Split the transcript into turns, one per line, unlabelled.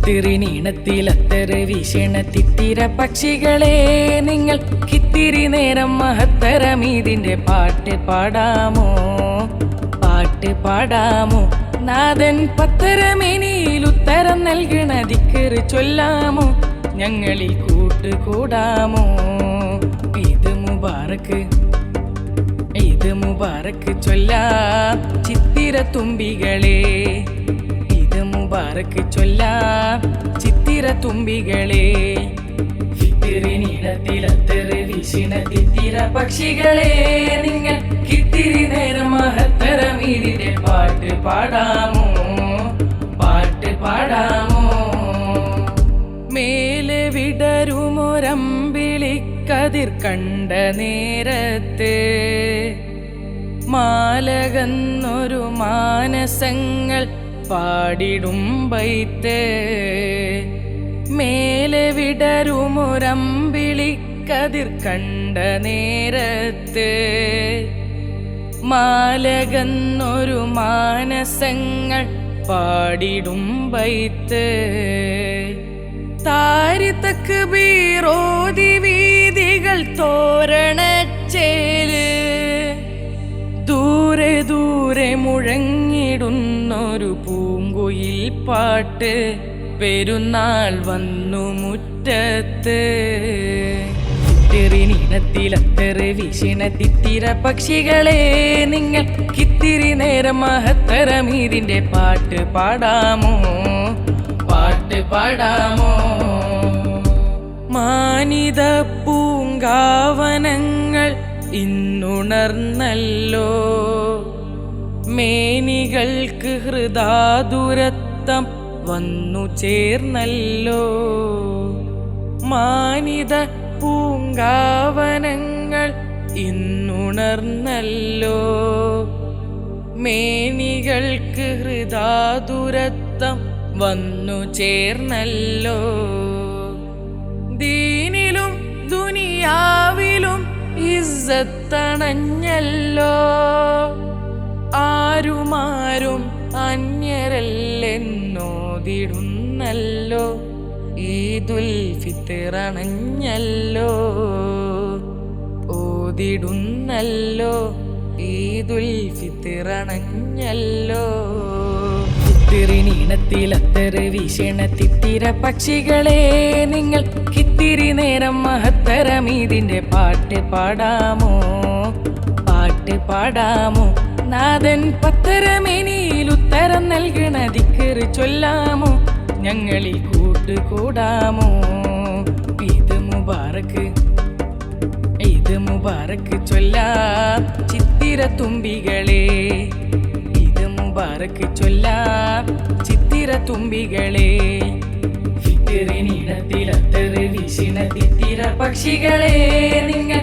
നീണത്തിലത്തറ് വീശണ തിത്തിര പക്ഷികളെ നിങ്ങൾ കിത്തിരി നേരം മഹത്തരമീതിന്റെ പാട്ട് പാടാമോ? പാട്ട് പാടാമോ? നാഥൻ പത്തരമേനിയിൽ ഉത്തരം നൽകണ ദിക്റ് ചൊല്ലാമോ? ഞങ്ങളിൽ കൂട്ടുകൂടാമോ? ഈദ് മുബാറക്ക്, ഈദ് മുബാറക്ക് ചൊല്ലാം ചിത്തിര തുമ്പികളെ, ഈദ് മുബാറക്ക് ചൊല്ലാം ചിത്തിര തുമ്പികളെ. നീളത്തിലത്തറ് വീശിണ തിത്തിര പക്ഷികളെ നിങ്ങൾ കിത്തിരി നേരം മഹത്തരമീതിന്റെ പാട്ട് പാടാമോ? പാട്ട് പാടാമോ? മേലെ വിടരുമൊരമ്പിളിക്കതിർ കണ്ട നേരത്ത് മാലകന്നൊരു മാനസങ്ങൾ പാടിടും ബൈത്ത്. മേലെ വിടരുമൊരമ്പിളിക്കതിർ കണ്ട നേരത്ത് മാലകന്നൊരു മാനസങ്ങൾ പാടിടും ബൈത്ത്. താരി തക്ബീറോതി വീതികൾ തോരണച്ചേല് ദൂരെ ദൂരെ മുഴങ്ങിടുന്നൊരു പൂങ്കുയിൽ പാട്ട് പെരുന്നാൾ വന്നു മുറ്റത്ത്. നീണത്തിലത്തറ് വീശിണ തിത്തിര പക്ഷികളെ നിങ്ങൾ കിത്തിരി നേരം മഹത്തരമീതിന്റെ പാട്ട് പാടാമോ? പാട്ട് പാടാമോ? മാനിത പൂങ്കാവനങ്ങൾ ഇന്നുണർന്നല്ലോ, മേനികൾക്ക് ഹൃദാതുരത്വം വന്നു ചേർന്നല്ലോ. മാനിത പൂങ്കാവനങ്ങൾ ഇന്നുണർന്നല്ലോ, മേനികൾക്ക് ഹൃദാതുരത്വം വന്നു ചേർന്നല്ലോ. ദീനിലും ദുനിയാവിലും ഇസ്സത്തണഞ്ഞല്ലോ, ആരുമാരും അന്യരല്ലെന്നോതിടുന്നല്ലോ. ഈദുൽ ഫിത്റണഞ്ഞല്ലോ, ഓതിടുന്നല്ലോ. ഈദുൽ ഫിത്റണഞ്ഞല്ലോ. നീണത്തിലത്തറ് വീശണ തിത്തിര പക്ഷികളെ നിങ്ങൾ കിത്തിരി നേരം മഹത്തരമീതിന്റെ പാട്ട് പാടാമോ? പാട്ട് പാടാമോ? നാഥൻ പത്തരമേനിയിൽ ഉത്തരം നൽകണ ദിക്റ് ചൊല്ലാമോ? ഞങ്ങളിൽ കൂട്ടുകൂടാമോ? ഈദ് മുബാറക്ക്, ഈദ് മുബാറക്ക് ചൊല്ലാം ചിത്തിര തുമ്പികളെ, ഈദ് മുബാറക്ക് ചൊല്ലാം ചിത്തിര തുമ്പികളെ. നീണത്തിലത്തറ് വീശിണ തിത്തിര പക്ഷികളെ നിങ്ങൾ